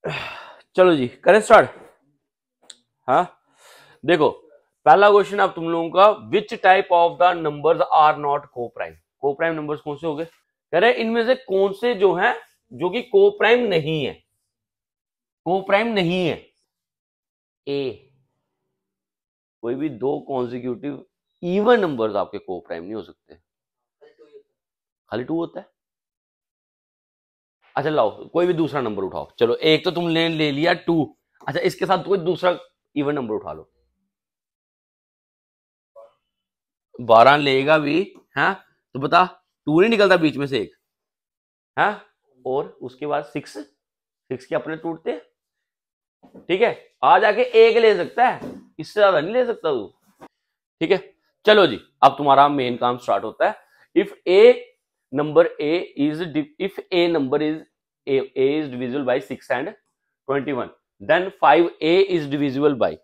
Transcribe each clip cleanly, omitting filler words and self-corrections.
चलो जी करें स्टार्ट। हाँ देखो पहला क्वेश्चन अब तुम लोगों का, which type of the numbers are not coprime. Coprime numbers कौन से हो गए, कह रहे इनमें से कौन से जो है जो कि को प्राइम नहीं है, को प्राइम नहीं है। ए, कोई भी दो कॉन्जिक्यूटिव इवन नंबर्स आपके को प्राइम नहीं हो सकते, खाली टू होता है। अच्छा लाओ कोई भी दूसरा नंबर उठाओ, चलो एक तो तुम ले लिया टू, अच्छा इसके साथ कोई दूसरा इवन नंबर उठा लो। 12 लेगा भी, है तो बता, टू नहीं निकलता बीच में से एक, है और उसके बाद सिक्स, सिक्स के अपने टूटते हैं, ठीक है। आ जाके एक ले सकता है, इससे ज्यादा नहीं ले सकता तू, ठीक है। चलो जी अब तुम्हारा मेन काम स्टार्ट होता है। If a number a is if a number is a is divisible by 6 and 21, then 5a is divisible by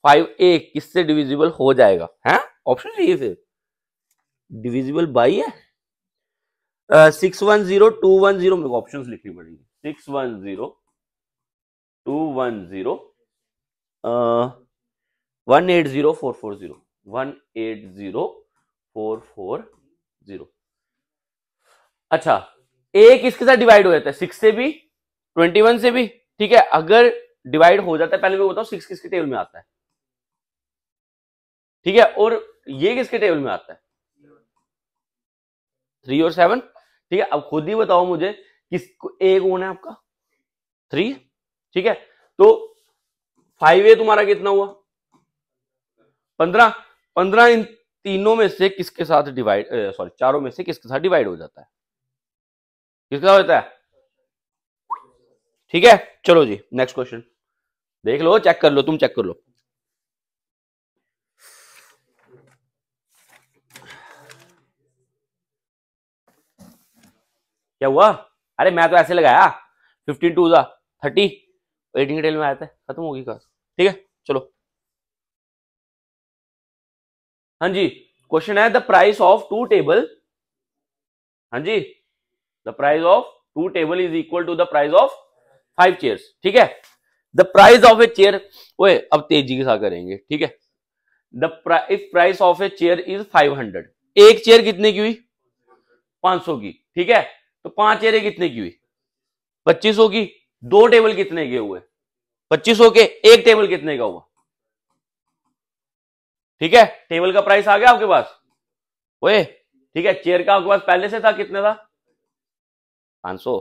5a किससे डिविजिबल हो जाएगा, है ऑप्शन चाहिए फिर, डिविजिबल बाय है 610210, मेरे को ऑप्शंस लिखनी पड़ेगी, 610210 180440 180440। अच्छा ए किसके साथ डिवाइड हो जाता है, 6 से भी 21 से भी, ठीक है। अगर डिवाइड हो जाता है, पहले मैं बताओ 6 किसके टेबल में आता है, ठीक है, और ये किसके टेबल में आता है, 3 और 7, ठीक है। अब खुद ही बताओ मुझे किसको ए कौन है आपका, 3, ठीक है। तो 5a तुम्हारा कितना हुआ 15, 15 इन तीनों में से किसके साथ डिवाइड, सॉरी चारों में से किसके साथ डिवाइड हो जाता है, किसके साथ होता है, ठीक है। चलो जी नेक्स्ट क्वेश्चन देख लो, चेक कर लो, तुम चेक कर लो। क्या हुआ, अरे मैं तो ऐसे लगाया 15 टू जा 30, 18 टेल में आया था, खत्म होगी क्लास, ठीक है। चलो हाँ जी, क्वेश्चन है the price of two table, हाँ जी, the price of two table is equal to the price of 5 chairs, ठीक है। The price of a chair, ओए अब तेजी के साथ करेंगे, ठीक है। The if price of a chair is 500, एक चेयर कितने की हुई 500 की, ठीक है। तो 5 चेयरें कितने की हुई 2500 की, दो टेबल कितने के हुए 2500 के, एक टेबल कितने का हुआ, ठीक है। टेबल का प्राइस आ गया आपके पास, ओए ठीक है। चेयर का आपके पास पहले से था, कितने था 500,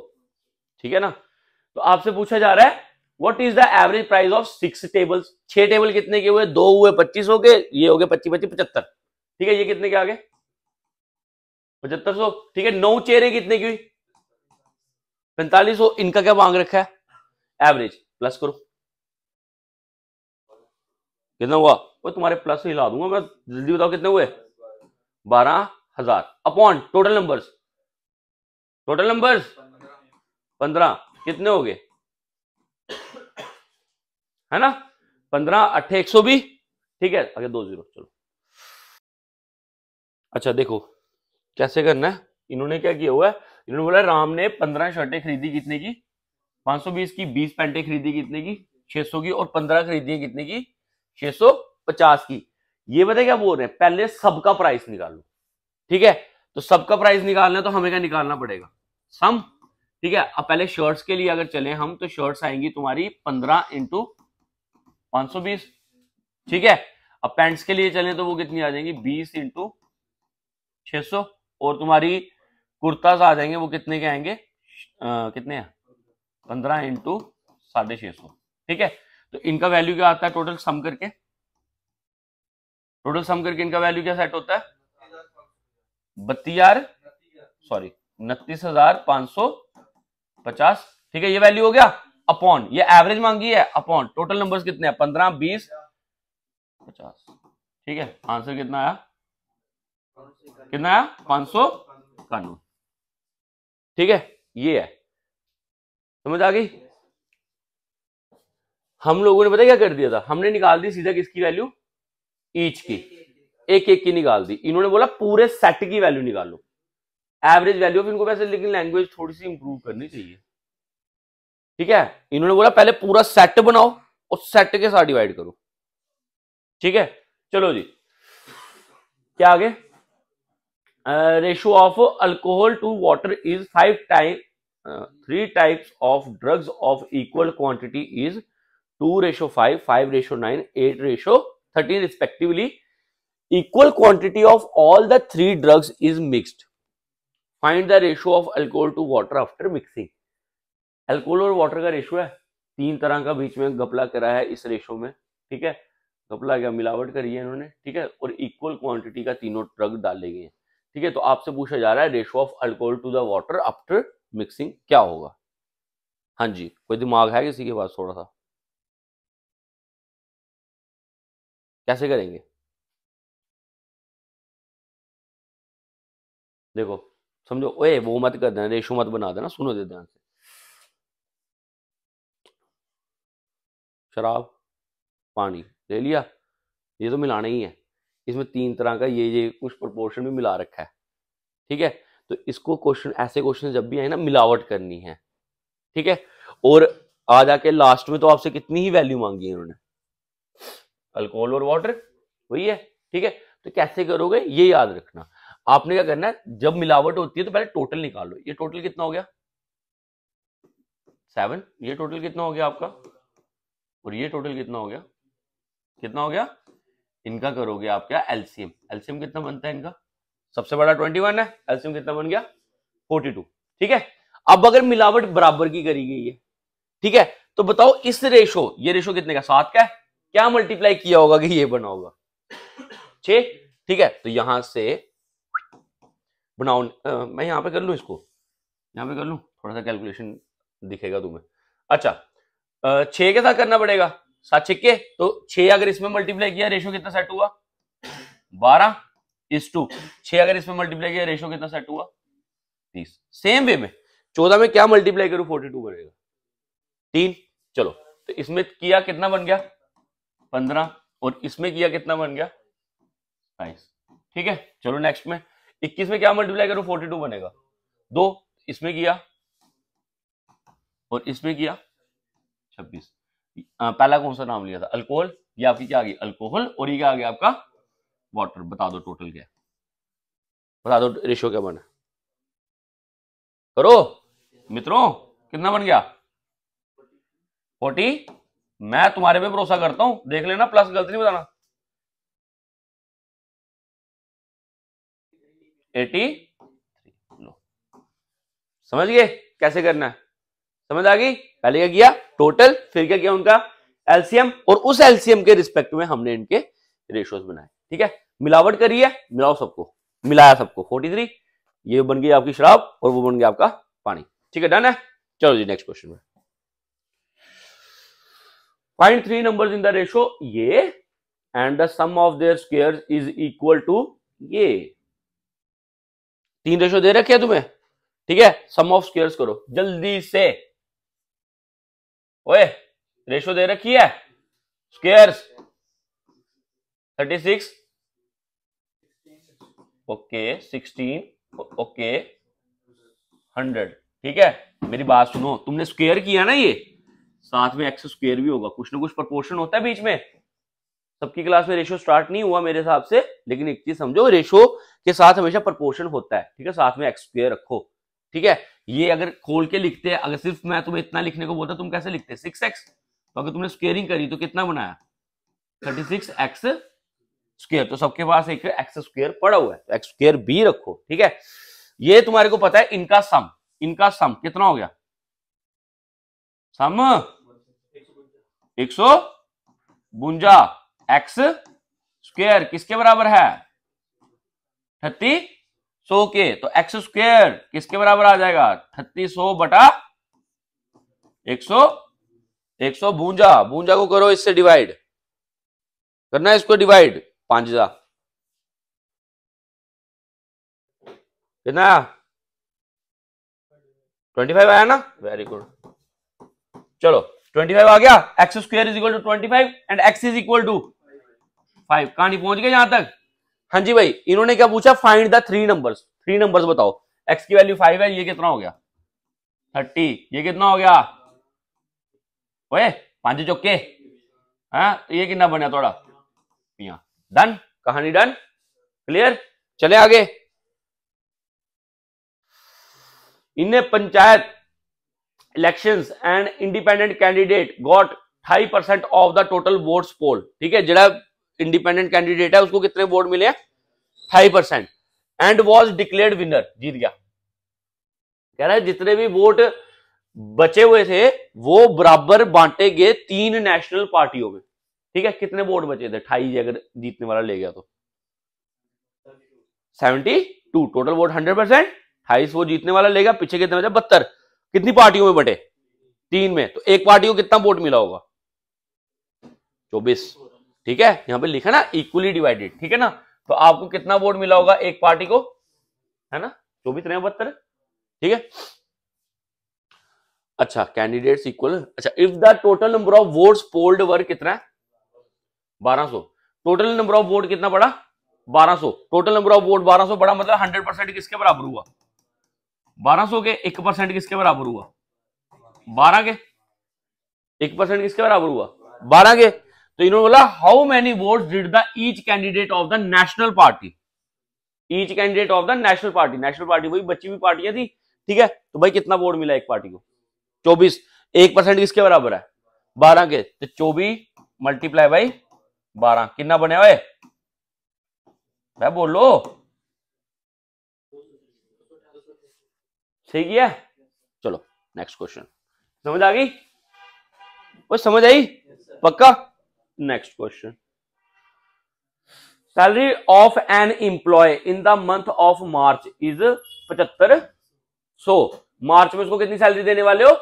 ठीक है ना। तो आपसे पूछा जा रहा है what is the average price of 6 tables, 6 table कितने के हुए, दो हुए 2500 के, ये हो गए 25 25 75, ठीक है। ये कितने के आ गए 7500, ठीक है। 9 चेयरें कितने की हुई 4500, इनका क्या मांग रखा है एवरेज, प्लस करो कितना हुआ, वो तुम्हारे प्लस हिला दूंगा मैं, जल्दी बताओ कितने हुए 12,000 upon total numbers, total numbers 15, कितने हो गए, है ना 15 8 120, ठीक है। आगे 2 जीरो, चलो अच्छा देखो कैसे करना है। इन्होंने क्या किया हुआ है, इन्होंने बोला राम ने 15 शर्टें खरीदी कितने की 520 की, 20 पैंटें खरीदी कितने की 600 की, और 15 खरीदी कितने की 650 की। ये पता क्या बोल रहे हैं, पहले सबका प्राइस निकालो, ठीक है। तो सबका प्राइस निकालना है तो हमें क्या निकालना पड़ेगा, सम, ठीक है। अब पहले शर्ट्स के लिए अगर चले हम, तो शर्ट्स आएंगी तुम्हारी 15 इंटू 520, ठीक है। अब पैंट्स के लिए चले तो वो कितनी आ जाएंगी 20 इंटू 600, और तुम्हारी कुर्ताज आ जाएंगे वो कितने के आएंगे, कितने हैं 15 इंटू 650, ठीक है। तो इनका वैल्यू क्या आता है टोटल सम करके, टोटल सम करके इनका वैल्यू क्या सेट होता है 32,000, सॉरी 29,550, ठीक है। ये वैल्यू हो गया अपॉन, ये एवरेज मांगी है अपॉन टोटल नंबर्स कितने हैं 15 20 50, ठीक है। आंसर कितना आया, कितना आया 591, ठीक है। ये है, समझ आ गई। हम लोगों ने पता क्या कर दिया था, हमने निकाल दी सीधा किसकी वैल्यू, ईच की, एक एक की निकाल दी। इन्होंने बोला पूरे सेट की वैल्यू निकालो, एवरेज वैल्यू ऑफ, इनको वैसे लेकिन लैंग्वेज थोड़ी सी इंप्रूव करनी चाहिए, ठीक है, इन्होंने बोला पहले पूरा सेट बनाओ और सेट के साथ डिवाइड करो। ठीक है, चलो जी क्या आगे, ratio of alcohol to water is 3 types of drugs of equal quantity is 2:5, 5:9, 8:13 respectively. Equal quantity of all the 3 drugs is mixed. Find the ratio of alcohol to water after mixing. Alcohol और water का ratio है, 3 तरह का बीच में घपला करा है इस रेशियो में। ठीक है, घपला क्या, मिलावट करी है इन्होंने। ठीक है, और इक्वल क्वांटिटी का तीनों ड्रग डाले गए हैं। ठीक है, तो आपसे पूछा जा रहा है ratio of alcohol to the water after mixing क्या होगा। हाँ जी, कोई दिमाग है किसी के पास थोड़ा सा, कैसे करेंगे? देखो समझो, ओए वो मत कर देना, रेशो मत बना देना, सुनो दे ध्यान से। शराब, पानी ले लिया, ये तो मिलाना ही है, इसमें 3 तरह का ये कुछ प्रोपोर्शन भी मिला रखा है। ठीक है, तो इसको क्वेश्चन, ऐसे क्वेश्चन जब भी आए ना, मिलावट करनी है। ठीक है, और आ जाके लास्ट में तो आपसे कितनी ही वैल्यू मांगी है इन्होंने, अल्कोहल और वाटर वही है। ठीक है, तो कैसे करोगे ये याद रखना। आपने क्या करना है, जब मिलावट होती है तो पहले टोटल निकालो। ये टोटल कितना हो गया 7, ये टोटल कितना हो गया आपका, और ये टोटल कितना हो गया, कितना हो गया, इनका करोगे आप क्या एलसीएम। एलसीएम कितना बनता है इनका, सबसे बड़ा 21 है, एलसीएम कितना बन गया 42। ठीक है, अब अगर मिलावट बराबर की करी गई है, ठीक है, तो बताओ इस रेशो, ये रेशो कितने का, 7 का है, क्या मल्टीप्लाई किया होगा कि ये बना होगा 6। ठीक है, तो यहां से बनाओ, मैं यहां पे कर लूं, इसको यहां पे कर लूं, थोड़ा सा कैलकुलेशन दिखेगा तुम्हें। अच्छा 6 के साथ करना पड़ेगा, 7 6 तो 6 अगर इसमें मल्टीप्लाई किया रेशो कितना सेट हुआ 12:6। 6 अगर इसमें मल्टीप्लाई किया रेशो कितना सेट हुआ 30। सेम वे में 14 में क्या मल्टीप्लाई करूं 42 बनेगा 3। चलो, तो इसमें किया कितना बन गया 15, और इसमें किया कितना बन गया 22। ठीक है, चलो नेक्स्ट में 21 में क्या मल्टीप्लाई करूं 42 बनेगा 2, इसमें किया और इसमें किया 26। पहला कौन सा नाम लिया था, अल्कोहल, ये आपकी क्या आ गई अल्कोहल, और ये क्या आ गया आपका वाटर। बता दो टोटल क्या, बता दो रेशियो क्या बना, करो मित्रों, कितना बन गया 40। मैं तुम्हारे पे भरोसा करता हूं, देख लेना, प्लस गलत नहीं बताना। 83। लो, समझ गए कैसे करना है, समझ आ गई। पहले क्या किया टोटल, फिर क्या किया उनका एलसीएम, और उस एलसीएम के रिस्पेक्ट में हमने इनके रेशियोज बनाए। ठीक है, मिलावट करी है, मिलाओ सबको, मिलाया सबको 43, ये बन गई आपकी शराब और वो बन गया आपका पानी। ठीक है, डन है। चलो जी नेक्स्ट क्वेश्चन में, find 3 numbers in the ratio ये and the sum of their squares is equal to ये। 3 रेशियो दे रखे हैं तुम्हें, ठीक है, सम ऑफ स्क्वायर्स करो जल्दी से। ओए रेशियो दे रखी है, स्क्वायर्स 36, ओके 16, ओके 100। ठीक है, मेरी बात सुनो, तुमने स्क्वायर किया ना, ये साथ में एक्स स्क्वायर भी होगा, कुछ ना कुछ प्रोपोर्शन होता है बीच में। सबकी क्लास में रेशियो स्टार्ट नहीं हुआ मेरे हिसाब से, लेकिन एक चीज समझो, रेशियो के साथ हमेशा प्रोपोर्शन होता है। ठीक है, साथ में एक्स स्क्वायर रखो। ठीक है, ये अगर खोल के लिखते हैं, अगर सिर्फ मैं तुम्हें इतना लिखने को बोलता तुम कैसे लिखते 6x, तो अगर तुमने स्क्वेयरिंग करी तो कितना बनाया 36x स्क्वायर, तो सबके पास एक एक्स स्क्वायर पड़ा हुआ है, तो एक्स स्क्वायर भी रखो। ठीक है, ये तुम्हारे को पता है, इनका सम कितना हो गया, सम 152 एक्स स्क्वायर किसके बराबर है 3600 के, तो एक्स स्क्वायर किसके बराबर आ जाएगा 3600 बटा 152 को करो इससे डिवाइड करना है, इसको डिवाइड 5 कितना 25 आया ना, वेरी गुड। चलो 25 आ गया, x square is equal to 25 and x is equal to 5। कहानी पहुंच गए यहां तक। हाँ जी भाई, इन्होंने क्या पूछा, फाइंड द 3 नंबर्स बताओ। एक्स की वैल्यू 5 है, ये कितना हो गया 30, ये कितना हो गया ओए 5 चौके। हाँ तो ये कितना बनया थोड़ा पिया। डन, कहानी डन, क्लियर। चले आगे। In panchayat elections and independent candidate got 28% of the total votes poll. ठीक है, जरा इंडिपेंडेंट कैंडिडेट है उसको कितने वोट मिले 28% एंड वाज डिक्लेयर्ड विनर, जीत गया। कह रहा है जितने भी वोट बचे हुए थे वो बराबर बांटे गए 3 नेशनल पार्टियों में। ठीक है, कितने वोट बचे थे 28, अगर जीतने वाला ले गया तो 72 टोटल वोट 100%, 28 वो जीतने वाला लेगा, पीछे कितने बचे 72। कितनी पार्टियों में बटे 3 में, तो एक पार्टी को कितना वोट मिला होगा 24। ठीक है, यहां पे लिखा ना इक्वली डिवाइडेड। ठीक है ना, तो आपको कितना वोट मिला होगा एक पार्टी को, है ना 24 रहे 72। ठीक है, अच्छा कैंडिडेट्स इक्वल। अच्छा if the total number of votes polled were कितना है 1200। टोटल नंबर ऑफ वोट कितना पड़ा 1200। टोटल नंबर ऑफ वोट 1200 पड़ा, मतलब 100% किसके बराबर हुआ 1200 के। 1% किसके बराबर हुआ 12 के। 1% किसके बराबर हुआ 12 के। तो इन्होंने बोला how many votes did the each candidate of the national party. Each candidate of the national party, national party वही बची हुई पार्टियां थी। ठीक है, तो भाई कितना वोट मिला एक पार्टी को 24। 1% किसके बराबर है 12 के, तो 24 मल्टीप्लाई बाई 12 कितना बने हुए भाई बोलो। सही किया। चलो नेक्स्ट क्वेश्चन, समझ आ गई वो, समझ आई पक्का। Next question, salary of an employee in the month of March is 7500। March में उसको कितनी सैलरी देने वाले हो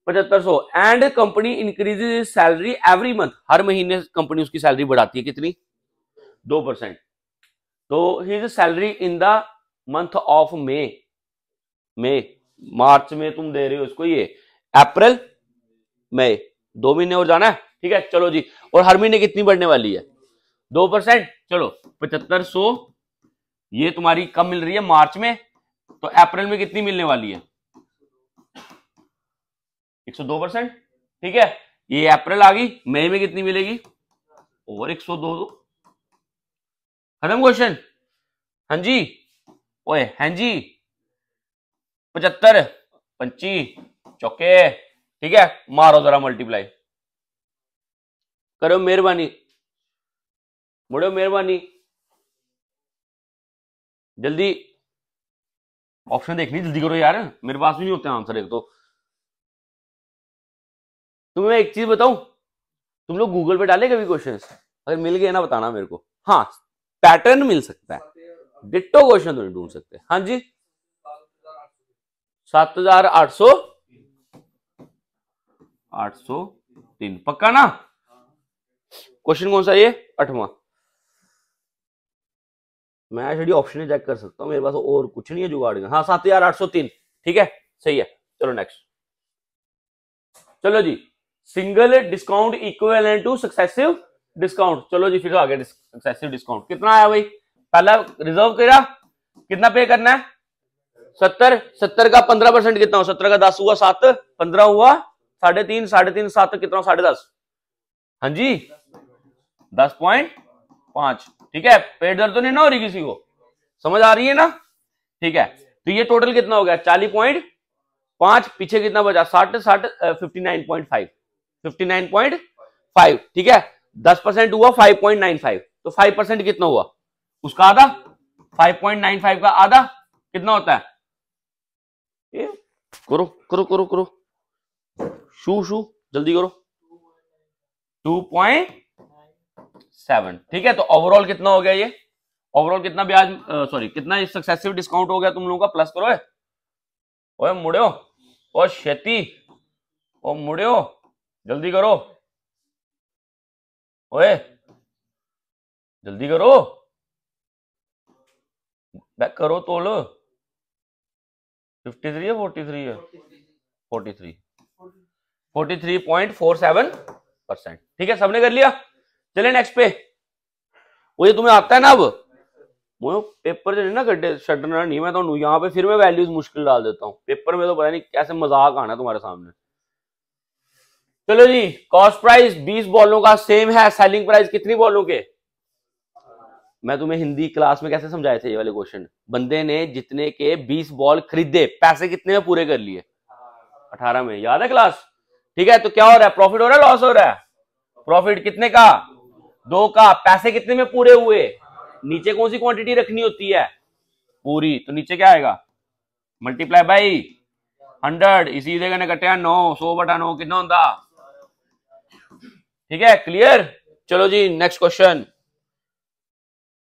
7500 and company increases salary every month. हर महीने कंपनी उसकी सैलरी बढ़ाती है कितनी 2%। तो his salary in the month of May March में तुम दे रहे हो उसको ये अप्रैल मई 2 महीने और जाना है। ठीक है चलो जी, और हर महीने कितनी बढ़ने वाली है 2%। चलो 7500 ये तुम्हारी कब मिल रही है मार्च में, तो अप्रैल में कितनी मिलने वाली है 102%। ठीक है, ये अप्रैल आ गई, मई में कितनी मिलेगी और 102। खत्म क्वेश्चन। हाँ जी, ओए हाँ जी 75 25 चौके। ठीक है, मारो जरा मल्टीप्लाई करो, मेहरबानी मुड़ो, मेहरबानी जल्दी। ऑप्शन देखनी जल्दी करो यार, मेरे पास भी नहीं होते आंसर। एक तो तुम्हें एक चीज बताऊं, तुम लोग गूगल पे डाले कभी क्वेश्चंस, अगर मिल गए ना बताना मेरे को। हाँ पैटर्न मिल सकता है, डिट्टो क्वेश्चन तो नहीं ढूंढ सकते। हाँ जी 7803 पक्का ना। क्वेश्चन कौन सा ये 8वां। मैं शेडी ऑप्शन चेक कर सकता हूं, मेरे पास और कुछ नहीं है जुगाड़ का। हाँ 7803 ठीक है सही है। चलो नेक्स्ट, चलो जी single discount equivalent to successive discount. चलो जी फिर आगे सक्सेसिव डिस्काउंट कितना आया भाई, पहला रिजर्व करा कितना पे करना है 70। 70 का 15% कितना हो 17 का 10 हुआ 7, 15 हुआ 3.5, 3.5 7 कितना 10.5। हाँ जी 10.5। ठीक है, पेट दर्द तो नहीं ना हो रही किसी को, समझ आ रही है ना। ठीक है, तो ये टोटल कितना हो गया 40.5, पीछे कितना बचा 60 60 59.5 59.5। ठीक है, 10% हुआ 5.95, तो 5% कितना हुआ उसका आधा, 5.95 का आधा कितना होता है ये करो करो करो करो शू जल्दी करो 2.7। ठीक है, तो ओवरऑल कितना हो गया ये, ओवरऑल कितना ब्याज सॉरी कितना सक्सेसिव डिस्काउंट हो गया तुम लोगों का, प्लस करो। ओए मुड़ो ओ शेती ओ मुड़ो जल्दी करो, ओए जल्दी करो बैक करो तोल। 53 है 43 है 43.47%। ठीक है, सबने कर लिया। चले नेक्स्ट पे, वो ये तुम्हें आता है ना। अब वो पेपर जो ना गड्ढे छड़ना नहीं, मैं तो यहाँ पे फिर मैं वैल्यूज मुश्किल डाल देता हूँ। पेपर में तो पता नहीं कैसे मजाक आना तुम्हारे सामने। चलो जी, कॉस्ट प्राइस 20 बॉलों का सेम है, सेलिंग प्राइस कितनी बॉलों के? मैं तुम्हें हिंदी क्लास में कैसे समझाए थे ये वाले क्वेश्चन? बंदे ने जितने के 20 बॉल खरीदे, पैसे कितने में पूरे कर लिए? 18 में। याद है क्लास? ठीक है, तो क्या हो रहा है? प्रॉफिट हो रहा है, लॉस हो रहा है? प्रॉफिट कितने का? 2 का। पैसे कितने में पूरे हुए? नीचे कौन सी क्वांटिटी रखनी होती है? पूरी। तो नीचे क्या आएगा? Multiply by 100। इसी जगह ने कटिया 9, 100/9 कितना होता? ठीक है, क्लियर? चलो जी, नेक्स्ट क्वेश्चन।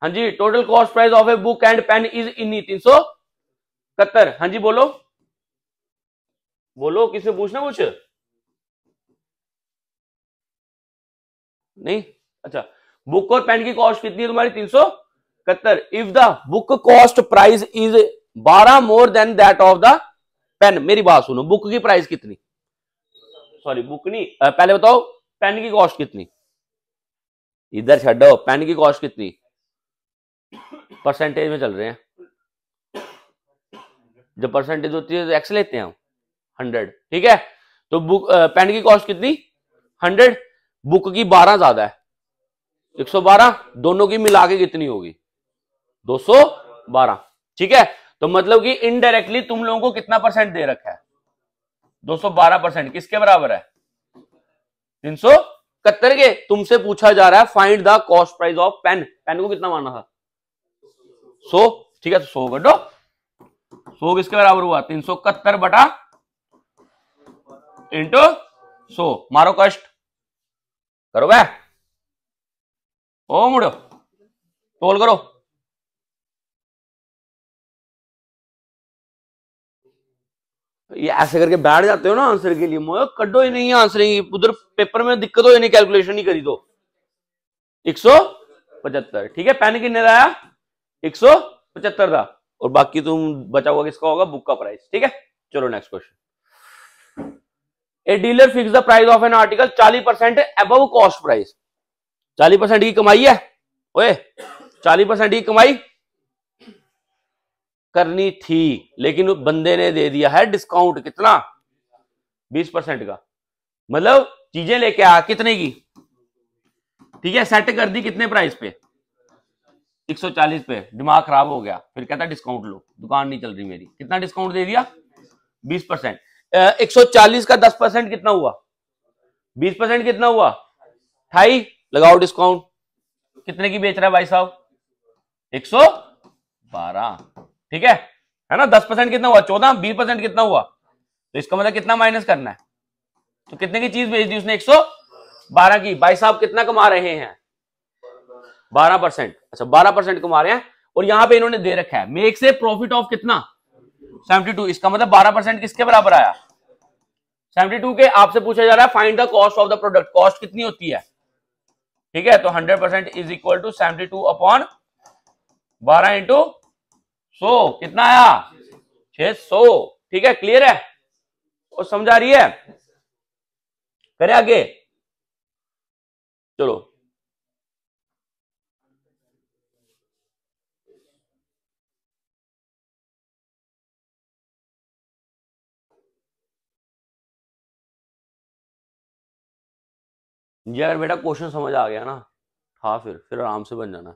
हाँ जी, total cost price of a book and pen is इन्नी 371। हाँ जी, बोलो बोलो, किसने पूछना कुछ? नहीं? अच्छा, बुक और पेन की कॉस्ट कितनी है तुम्हारी? 371। If the book cost price is 12 more than that of the pen. मेरी बात सुनो, बुक की प्राइस कितनी? सॉरी, बुक नहीं, पहले बताओ पेन की कॉस्ट कितनी? इधर छो, पेन की कॉस्ट कितनी? परसेंटेज में चल रहे हैं। जब परसेंटेज होती है तो एक्स लेते हैं हम, 100। ठीक है, तो बुक पेन की कॉस्ट कितनी? 100। बुक की 12 ज्यादा है, 112। दोनों की मिला के कितनी होगी? 212। ठीक है, तो मतलब कि इनडायरेक्टली तुम लोगों को कितना परसेंट दे रखा है? 212%। किसके बराबर है? 371 के। तुमसे पूछा जा रहा है find the cost price of pen. Pen को कितना माना था? 100। ठीक है, तो 100 कर दो। 100 किसके बराबर हुआ? 371 इंटू 100। मारो कष्ट करो बे, ओ मुड़ो, तोल करो। ये ऐसे करके बैठ जाते हो ना आंसर के लिए, मोयो कड्डो ही नहीं आंसर ही। उधर पेपर में दिक्कत हो, नहीं कैलकुलेशन नहीं करी तो 175। ठीक है, पेन कितने का आया? 175 का। और बाकी तुम बचा हुआ किसका होगा? बुक का प्राइस। ठीक है, चलो next question. A dealer fix the price of an article 40% above cost price. 40% की कमाई है ओए, 40% की कमाई करनी थी, लेकिन बंदे ने दे दिया है डिस्काउंट। कितना? 20% का। मतलब चीजें लेके आ कितने की? ठीक है, सेट कर दी कितने प्राइस पे? 140 पे। दिमाग खराब हो गया, फिर कहता डिस्काउंट लो, दुकान नहीं चल रही मेरी। कितना डिस्काउंट दे दिया? 20%। 140 का 10% कितना हुआ? 20% कितना हुआ? 28। लगाओ डिस्काउंट। कितने की बेच रहा है भाई साहब? 112। ठीक है ना? 10% कितना हुआ? 14। 20% कितना हुआ? तो इसका मतलब कितना माइनस करना है? तो कितने की चीज बेच दी उसने? 112 की। भाई साहब कितना कमा रहे हैं? 12%। अच्छा, 12% कमा रहे हैं। और यहां पे इन्होंने दे रखा है मेक से प्रॉफिट ऑफ कितना? 72। इसका मतलब 12% किसके बराबर आया? 72 के। आपसे पूछा जा रहा है find the cost of the product. Cost कितनी होती है? ठीक है, तो 100% is equal to 72 upon 12 into 100। कितना आया? 600। ठीक है, क्लियर है और समझ आ रही है? करें आगे? चलो, ये अगर बेटा क्वेश्चन समझ आ गया ना, हाँ फिर आराम से बन जाना।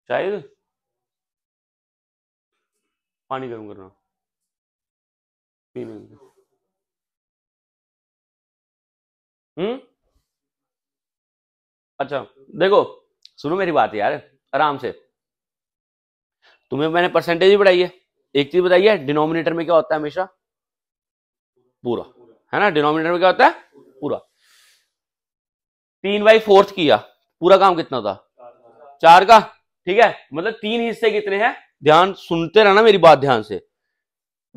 शायद पानी गर्म करना पीने। अच्छा, देखो सुनो मेरी बात यार, आराम से। तुम्हें मैंने परसेंटेज भी बढ़ाई है। एक चीज बताइए, डिनोमिनेटर में क्या होता है हमेशा? पूरा। है ना? डिनोमिनेटर में क्या होता है? पूरा। 3/4 किया, पूरा काम कितना था? 4 का। ठीक है, मतलब 3 हिस्से कितने हैं? ध्यान सुनते रहना मेरी बात ध्यान से।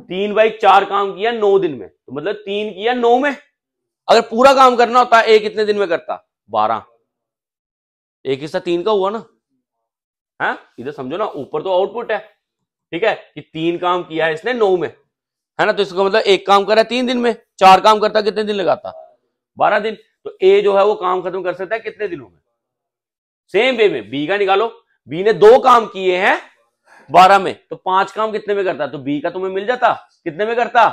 3/4 काम किया 9 दिन में, तो मतलब 3 किया 9 में। अगर पूरा काम करना होता एक कितने दिन में करता? 12। एक हिस्सा 3 का हुआ ना? है, इधर समझो ना, ऊपर तो आउटपुट है। ठीक है, कि 3 काम किया है इसने 9 में, है ना? तो इसका मतलब एक काम करा 3 दिन में, 4 काम करता कितने दिन लगाता? 12 दिन। तो ए जो है वो काम खत्म कर सकता है कितने दिनों में? सेम वे में बी का निकालो। बी ने 2 काम किए हैं 12 में, तो 5 काम कितने में करता? तो बी का तुम्हें मिल जाता, कितने में करता?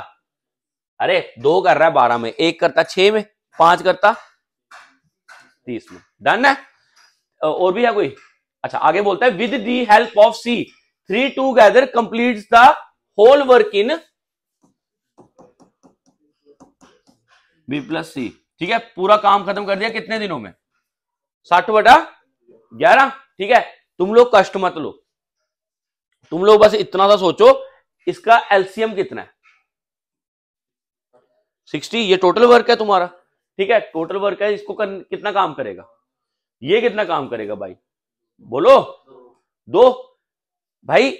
अरे 2 कर रहा है 12 में, 1 करता 6 में, 5 करता 30 में। डन है? और भी है कोई? अच्छा आगे बोलता है with the help of C 3 together completes the whole work in B plus C. ठीक है, पूरा काम खत्म कर दिया कितने दिनों में? 60/11। ठीक है, तुम लोग कष्ट मत लो, तुम लोग बस इतना सा सोचो इसका एलसीएम कितना है? 60। ये टोटल वर्क है तुम्हारा। ठीक है, टोटल वर्क है, इसको कितना काम करेगा? ये कितना काम करेगा भाई? बोलो। 2। भाई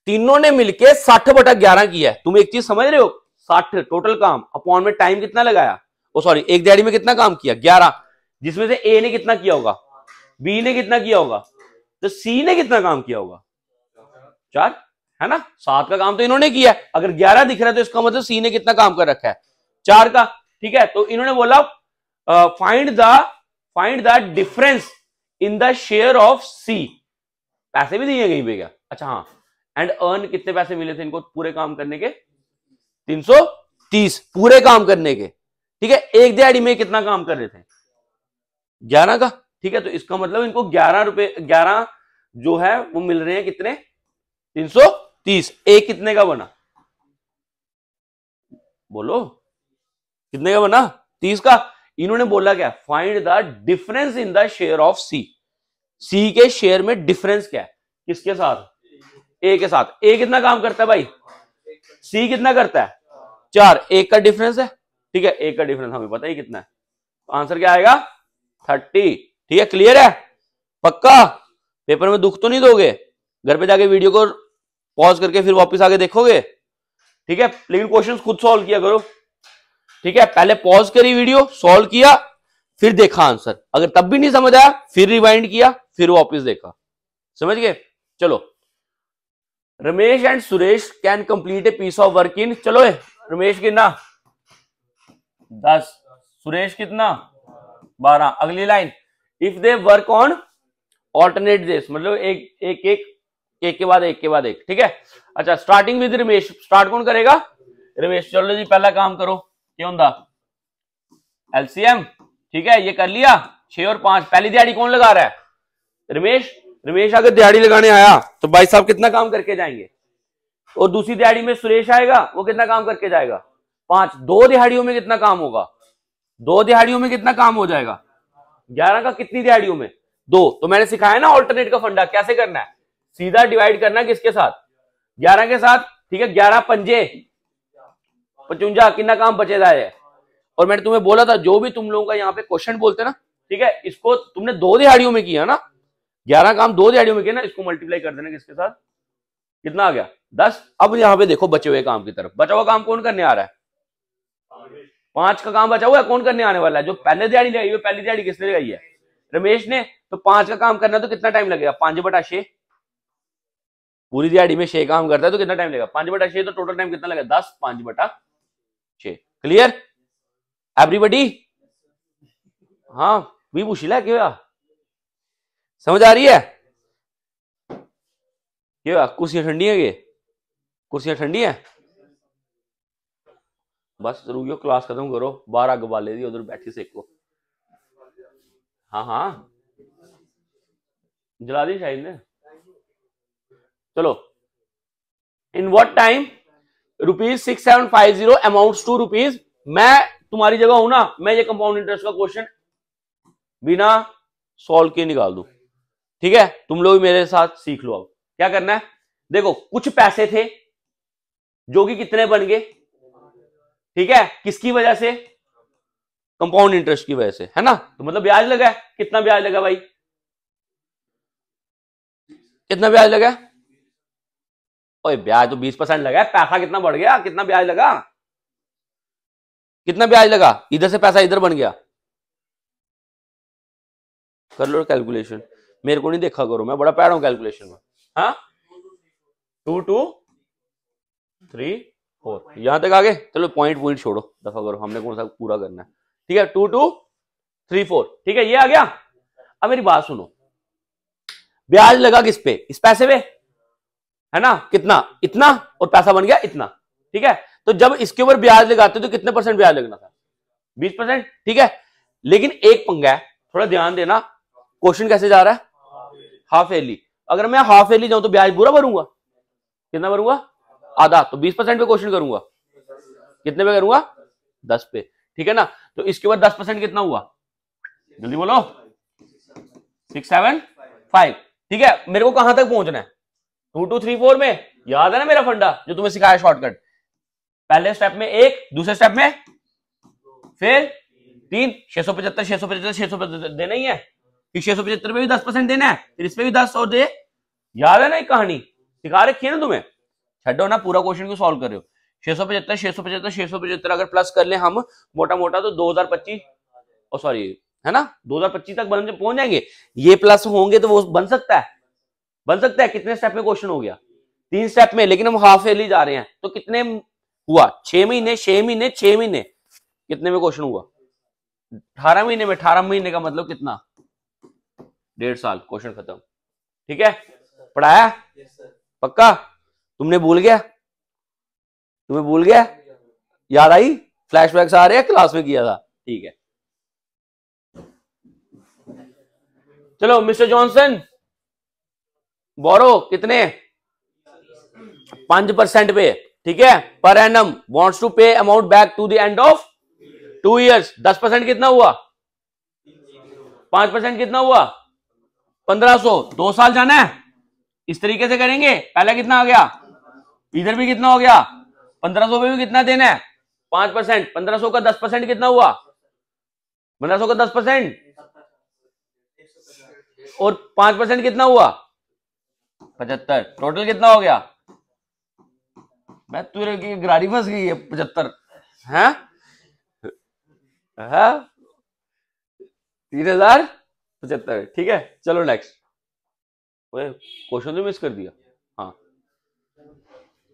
तीनों ने मिलके 60/11 किया है। तुम एक चीज समझ रहे हो? 60 टोटल काम अपॉन में टाइम कितना लगाया? ओ सॉरी, एक दिहाड़ी में कितना काम किया? 11। जिसमें से ए ने कितना किया होगा? बी ने कितना किया होगा? तो सी ने कितना काम किया होगा? 4, है ना? 7 का काम तो इन्होंने किया है। अगर 11 दिख रहा है तो इसका मतलब सी ने कितना काम कर रखा है? 4 का। ठीक है, तो इन्होंने बोला find the difference in the share of C. पैसे भी दिए कहीं पे क्या? अच्छा हाँ, एंड अर्न कितने पैसे मिले थे इनको पूरे काम करने के? 330 पूरे काम करने के। ठीक है, एक दिहाड़ी में कितना काम कर रहे थे? 11 का। ठीक है, तो इसका मतलब इनको 11 जो है वो मिल रहे हैं कितने? 330। एक कितने का बना? बोलो कितने का बना? 30 का। इन्होंने बोला क्या? Find the difference in the share of C. C के शेयर में डिफरेंस क्या है? किसके साथ? ए के साथ। ए कितना काम करता है भाई? सी कितना करता है? 4। एक का डिफरेंस है। ठीक है, एक का डिफरेंस हमें पता ही कितना है। आंसर क्या आएगा? 30। ठीक है, क्लियर है? पक्का? पेपर में दुख तो नहीं दोगे? घर पे जाके वीडियो को पॉज करके फिर वापस आके देखोगे? ठीक है, लेकिन क्वेश्चंस खुद सॉल्व किया करो। ठीक है, पहले पॉज करी वीडियो, सॉल्व किया, फिर देखा आंसर। अगर तब भी नहीं समझ आया फिर रिवाइंड किया, फिर वापस देखा। समझ गए? चलो, Ramesh and Suresh can complete a piece of work in, चलो रमेश कितना? 10, सुरेश कितना? 12। अगली line, if they work on alternate days, मतलब एक के बाद एक। ठीक है, अच्छा स्टार्टिंग विद रमेश, स्टार्ट कौन करेगा? रमेश। चलो जी, पहला काम करो, क्या होता? एलसीएम। ठीक है, ये कर लिया। 6 और 5। पहली दिहाड़ी कौन लगा रहा है? रमेश। रमेश अगर दिहाड़ी लगाने आया तो भाई साहब कितना काम करके जाएंगे? और दूसरी दिहाड़ी में सुरेश आएगा, वो कितना काम करके जाएगा? 5। 2 दिहाड़ियों में कितना काम होगा? 2 दिहाड़ियों में कितना काम हो जाएगा? 11 का कितनी दिहाड़ियों में? 2। तो मैंने सिखाया ना ऑल्टरनेट का फंडा कैसे करना है। सीधा डिवाइड करना है किसके साथ? 11 के साथ। ठीक है, 11 पंजे 55, कितना काम बचेगा है। और मैंने तुम्हें बोला था जो भी तुम लोगों का यहाँ पे क्वेश्चन बोलते ना, ठीक है, इसको तुमने 2 दिहाड़ियों में किया ना, 11 काम 2 दिहाड़ियों में किया ना, इसको मल्टीप्लाई कर देना किसके साथ? कितना आ गया? 10। अब यहाँ पे देखो बचे हुए काम की तरफ। बचा हुआ काम कौन करने आ रहा है? 5 का काम बचा हुआ है, कौन करने आने वाला है? जो पहले दिहाड़ी लगाई है, पहली दिहाड़ी किसने लगाई है? रमेश ने। तो 5 का काम करना है तो कितना टाइम लगेगा? 5/6। पूरी दिहाड़ी में 6 काम करता है तो कितना टाइम लगेगा? 5/6। तो टोटल टाइम कितना लगेगा? 10 5/6। Clear everybody? हाँ, भी पूछिला क्या? समझ आ रही है? क्या कुर्सियां ठंडी है? कुर्सियां ठंडी है? बस रुकियो, क्लास खत्म करो, बाहर आग बाले दी, उधर बैठी सेको। हाँ हाँ, जला दी शायद ने। चलो, in what time ₹6750 amounts to rupees. मैं तुम्हारी जगह हूं ना, मैं ये कंपाउंड इंटरेस्ट का क्वेश्चन बिना सॉल्व के निकाल दूं। ठीक है, तुम लोग मेरे साथ सीख लो। अब क्या करना है? देखो, कुछ पैसे थे जो कि कितने बन गए? ठीक है, किसकी वजह से? कंपाउंड इंटरेस्ट की वजह से, है ना? तो मतलब ब्याज लगा है। कितना ब्याज लगा भाई? कितना ब्याज लगा? ओए ब्याज तो 20% लगा है। पैसा कितना बढ़ गया? कितना ब्याज लगा? कितना ब्याज लगा? इधर से पैसा इधर बन गया। कर लो कैलकुलेशन, मेरे को नहीं देखा करो, मैं बड़ा पैड हूं कैलकुलेशन में। हाँ, 2 2 3 4 यहां तक आ गए। चलो पॉइंट छोड़ो, दफा करो, हमने कौन सा पूरा करना है। ठीक है, 2 2 3 4। ठीक है, ये आ गया। अब मेरी बात सुनो, ब्याज लगा किस पे? इस पैसे पे। है ना, कितना, इतना, और पैसा बन गया इतना। ठीक है, तो जब इसके ऊपर ब्याज लगाते तो कितने परसेंट ब्याज लगना था, 20%। ठीक है, लेकिन एक पंगा है, थोड़ा ध्यान देना, क्वेश्चन कैसे जा रहा है, हाफ ईयरली। अगर मैं हाफ ईयरली जाऊं तो ब्याज पूरा भरूंगा, कितना भरूंगा, आधा, तो 20% पे क्वेश्चन करूंगा, कितने पे करूंगा, 10 पे। ठीक है ना, तो इसके बाद 10% कितना हुआ, जल्दी बोलो, 675। ठीक है, मेरे को कहां तक पहुंचना है, 2 2 3 4 में, याद है ना मेरा फंडा जो तुम्हें सिखाया शॉर्टकट, पहले स्टेप में 1, दूसरे स्टेप में फिर 3, 675 675 675 देना ही है, फिर 675 पे भी 10% देना है, फिर इस पे भी 10 और दे, याद है ना, एक कहानी सिखा रखी है ना तुम्हें, छड्डो ना, पूरा क्वेश्चन को सॉल्व कर रहे हो। 675 675 675 अगर प्लस कर ले हम मोटा मोटा तो 2025, ओ सॉरी, है ना, 2025 तक पहुंच जाएंगे। ये प्लस होंगे तो वो बन सकता है, बन सकता है। कितने स्टेप में क्वेश्चन हो गया, 3 स्टेप में, लेकिन हम हाफ ईयरली जा रहे हैं, तो कितने हुआ, 6 महीने 6 महीने 6 महीने, कितने में क्वेश्चन हुआ, 18 महीने में। 18 महीने का मतलब कितना, 1.5 साल, क्वेश्चन खत्म। ठीक है, पढ़ाया पक्का, तुमने भूल गया, तुम्हें भूल गया, याद आई, फ्लैशबैक्स आ रहे हैं, क्लास में किया था। ठीक है, चलो मिस्टर जॉनसन, बोरो कितने, 5% पे। ठीक है, पर Anam wants to pay amount back to the end of 2 years. 10% कितना हुआ, 5% कितना हुआ, 1500, 2 साल जाना है। इस तरीके से करेंगे, पहले कितना आ गया, इधर भी कितना हो गया, 1500 पे भी कितना देना है, 5%, 1500 का 10% कितना हुआ, 1500 का 10% और 5% कितना हुआ, 75, टोटल कितना हो गया, मैं तुझे की गरारी फंस गई है, 75 है, 3075। ठीक है, चलो नेक्स्ट, क्वेश्चन तो मिस कर दिया। हाँ,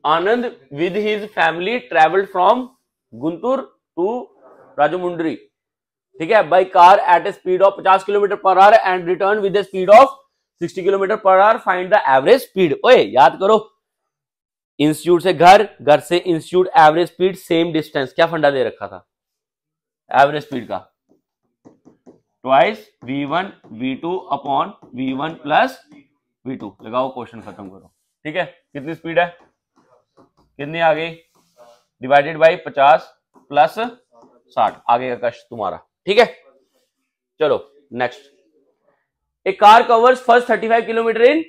Anand with his family travelled from Guntur to Rajahmundry, ठीक है, by car at a speed of 50 kilometre per hour and return with a speed of 60 kilometre per hour, find the average speed. ओए याद करो, institute से घर, घर से institute, average speed, same distance, क्या फंडा दे रखा था एवरेज स्पीड का, twice v1 v2 upon v1 plus v2, लगाओ, क्वेश्चन खत्म करो। ठीक है, कितनी स्पीड है, कितनी आ गई, डिवाइडेड बाई 50 प्लस 60, आगे का कष्ट तुम्हारा। ठीक है, चलो next, A car covers first 35 kilometre in,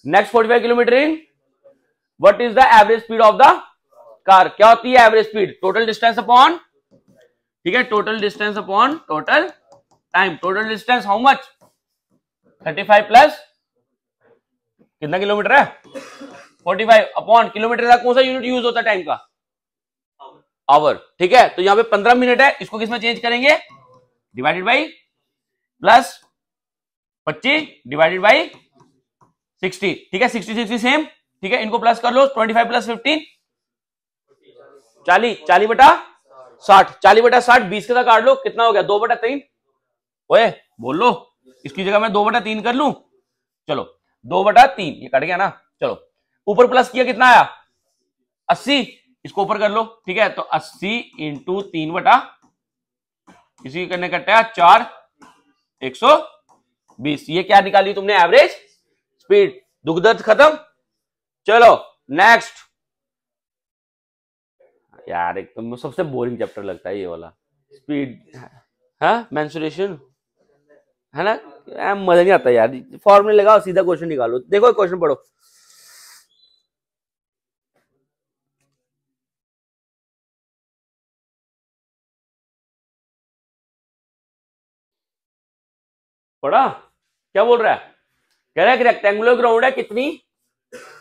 next 45 kilometre in, what is the average speed of the car, क्या होती है average speed, total distance upon, ठीक है, total distance upon total time, total distance how much, 35 plus कितना kilometre है, 45 upon kilometre का कौन सा यूनिट यूज होता है टाइम का, आवर। ठीक है, तो यहां पे 15 मिनट है, इसको किसमें चेंज करेंगे, divided by plus 25 divided by 60। ठीक है, 60 60 सेम। ठीक है, इनको प्लस कर लो, 25 प्लस 15 40, 40 बटा 60, 40 बटा 60, 20 के साथ काट लो, कितना हो गया, 2 बटा 3। ओए बोल लो, इसकी जगह मैं 2 बटा 3 कर लूं, चलो 2 बटा 3, ये कट गया ना, चलो ऊपर प्लस किया, कितना आया 80, इसको ऊपर कर लो। ठीक है, तो 80 इंटू 3 बटा, इसी करने कटा 4, 120, ये क्या निकाली तुमने, एवरेज स्पीड। दुख दर्द खत्म। चलो नेक्स्ट, यार एक तो सबसे बोरिंग चैप्टर लगता है ये वाला, स्पीड, हाँ मेंसुरेशन, है ना, मजा नहीं आता यार, फॉर्मूले लगाओ, सीधा क्वेश्चन निकालो। देखो क्वेश्चन पढ़ो, पढ़ा, क्या बोल रहा है, कह रहा है कि रेक्टेंगुलर ग्राउंड है, कितनी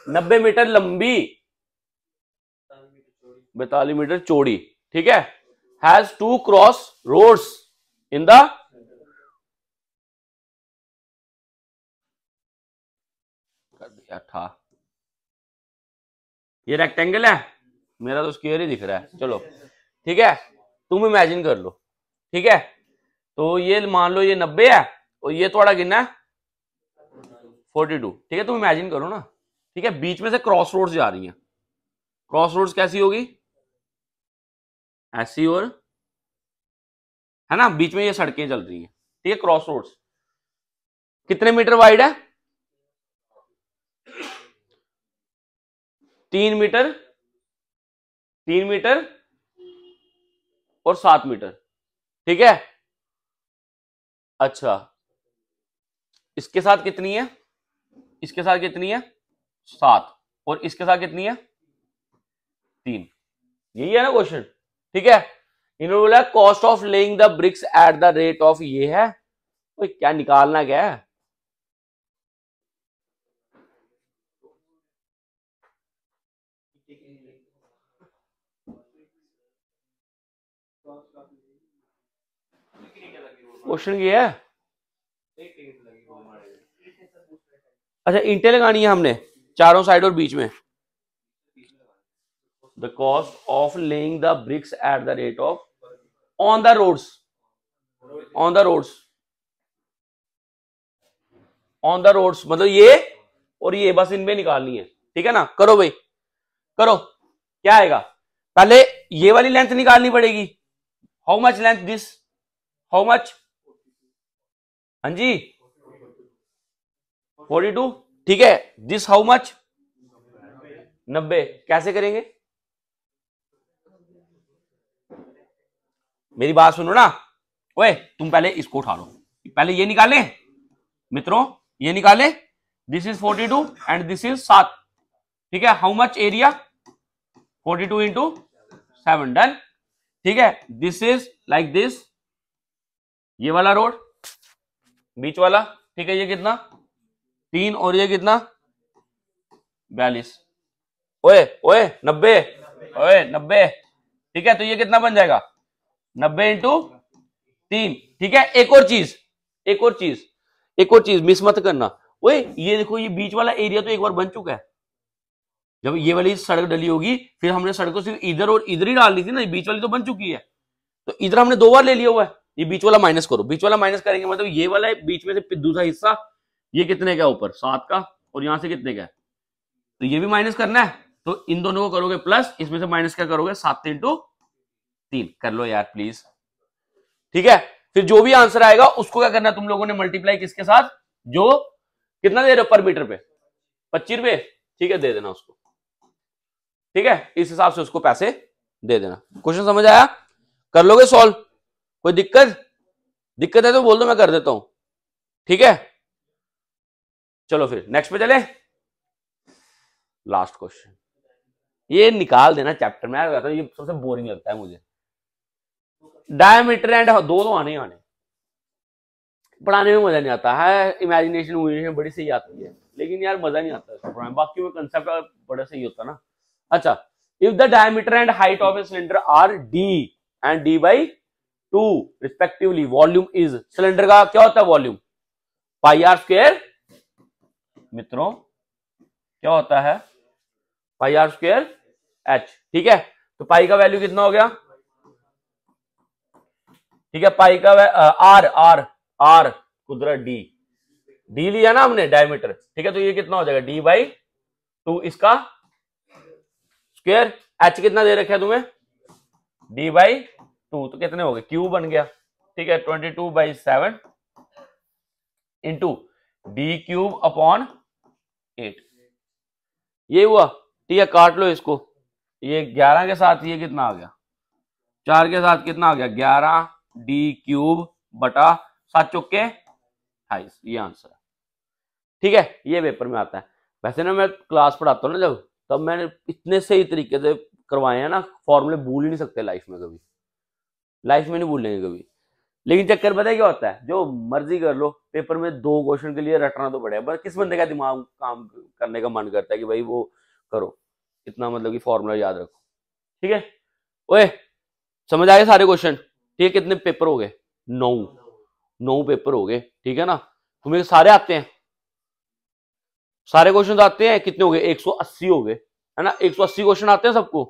90 मीटर लंबी, 42 मीटर चौड़ी। ठीक है, has 2 cross roads in the, था ये रेक्टेंगल है, मेरा तो स्क्वायर ही दिख रहा है। चलो ठीक है, तुम इमेजिन कर लो। ठीक है, तो ये मान लो ये 90 है और ये थोड़ा कितना है 42। ठीक है, तुम इमेजिन करो ना। ठीक है, बीच में से क्रॉस रोड्स जा रही हैं। क्रॉस रोड्स कैसी होगी, ऐसी, और है ना, बीच में ये सड़कें चल रही हैं, ठीक है, क्रॉस रोड्स। कितने मीटर वाइड है, 3 मीटर, 3 मीटर और 7 मीटर, ठीक है। अच्छा, इसके साथ कितनी है, इसके साथ कितनी है 7, और इसके साथ कितनी है 3। यही है ना क्वेश्चन, ठीक है। इन्होंने बोला cost of laying the bricks at the rate of, ये है, तो क्या निकालना क्या है, क्वेश्चन ये है। अच्छा, ईंटें लगानी है हमने चारों साइड और बीच में। The cost of laying the bricks at the rate of on the roads, on the roads, on the roads, मतलब ये और ये, बस इनमें निकालनी है, ठीक है ना। करो भाई, करो, क्या आएगा, पहले ये वाली लेंथ निकालनी पड़ेगी। How much length this, how much, हाँ जी 42, ठीक है। दिस हाउ मच 90, कैसे करेंगे, मेरी बात सुनो ना, ओए तुम पहले इसको उठा लो, पहले ये निकाले मित्रों, ये निकाले, this is 42 and this is 7, ठीक है। How much area, 42 into 7, done, ठीक है। दिस इज लाइक दिस, ये वाला रोड बीच वाला, ठीक है, ये कितना 3 और ये कितना 42, ओए ओए 90, ओए 90, ठीक है। तो ये कितना बन जाएगा 90 इंटू 3, ठीक है। एक और चीज, एक और चीज, एक और चीज मिस मत करना, ओए ये देखो, ये बीच वाला एरिया तो एक बार बन चुका है। जब ये वाली सड़क डली होगी, फिर हमने सड़क को सिर्फ इधर और इधर ही डाल दी थी ना, बीच वाली तो बन चुकी है, तो इधर हमने 2 बार ले लिया हुआ है। ये बीच वाला माइनस करो, बीच वाला माइनस करेंगे मतलब ये वाला बीच में से दूसरा हिस्सा, ये कितने का ऊपर 7 का, और यहां से कितने का है, तो ये भी माइनस करना है, तो इन दोनों को करोगे प्लस, इसमें से माइनस क्या करोगे 7 इंटू 3, कर लो यार प्लीज, ठीक है। फिर जो भी आंसर आएगा उसको क्या करना है तुम लोगों ने, मल्टीप्लाई किसके साथ, जो कितना दे रहे हो पर मीटर पे, 25 रुपए, ठीक है, दे देना उसको, ठीक है, इस हिसाब से उसको पैसे दे देना। क्वेश्चन समझ आया, कर लोगे सॉल्व, कोई दिक्कत, दिक्कत है तो बोल दो, मैं कर देता हूं, ठीक है। चलो फिर नेक्स्ट पे चले, लास्ट क्वेश्चन, ये निकाल देना चैप्टर में, ये सबसे बोरिंग लगता है मुझे। डायमीटर एंड, दो तो आने आने, पढ़ाने में मजा नहीं आता है, इमेजिनेशन बड़ी सही आती है, लेकिन यार मजा नहीं आता इसको पढ़ाने, बाकी में कंसेप्ट बड़ा सही होता ना। अच्छा, if the diameter and height of a cylinder R D and D by 2 respectively, volume is, cylinder का क्या होता है वॉल्यूम, पाई आर स्क्वायर, मित्रों क्या होता है पाई आर स्क्वायर एच, ठीक है। तो पाई का वैल्यू कितना हो गया, ठीक है, पाई का आर आर आर कुदरत डी, डी लिया ना हमने डायमीटर, ठीक है, तो ये कितना हो जाएगा डी बाई 2 इसका स्क्वायर, एच कितना दे रखा है तुम्हें डी बाई 2, तो कितने हो गए, क्यूब बन गया, ठीक है, 22/7 इंटू डी क्यूब अपॉन 8, ये हुआ, ठीक है। काट लो इसको, ये 11 के साथ ये कितना आ गया, 4 के साथ कितना आ गया 11 डी क्यूब बटा 7 चौके 28, ये आंसर है, ठीक है। ये पेपर में आता है। वैसे ना मैं क्लास पढ़ाता हूँ ना जब, तब मैंने इतने सही तरीके से करवाए हैं ना, फॉर्मूले भूल ही नहीं सकते लाइफ में, कभी लाइफ में नहीं भूलेंगे कभी। लेकिन चक्कर पता है क्या होता है, जो मर्जी कर लो, पेपर में 2 क्वेश्चन के लिए रटना तो पड़ेगा, बस किस बंदे का दिमाग काम करने का मन करता है कि भाई वो करो, इतना मतलब कि फॉर्मूला याद रखो, ठीक है। ओए समझ आए सारे क्वेश्चन, ठीक है। कितने पेपर हो गए, 9 पेपर हो गए, ठीक है ना। तुम्हें सारे आते हैं, सारे क्वेश्चन आते हैं, कितने हो गए 180 हो गए, है ना, 180 क्वेश्चन आते हैं सबको,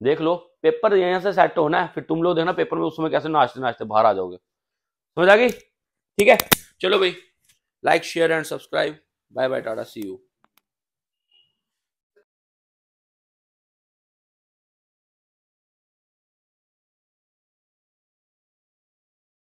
देख लो। पेपर यहां से सेट होना है, फिर तुम लोग देखना पेपर में उस समय कैसे नाचते नाचते बाहर आ जाओगे, समझ आ गई, ठीक है। चलो भाई, like share and subscribe, bye bye, ta-ta, see you.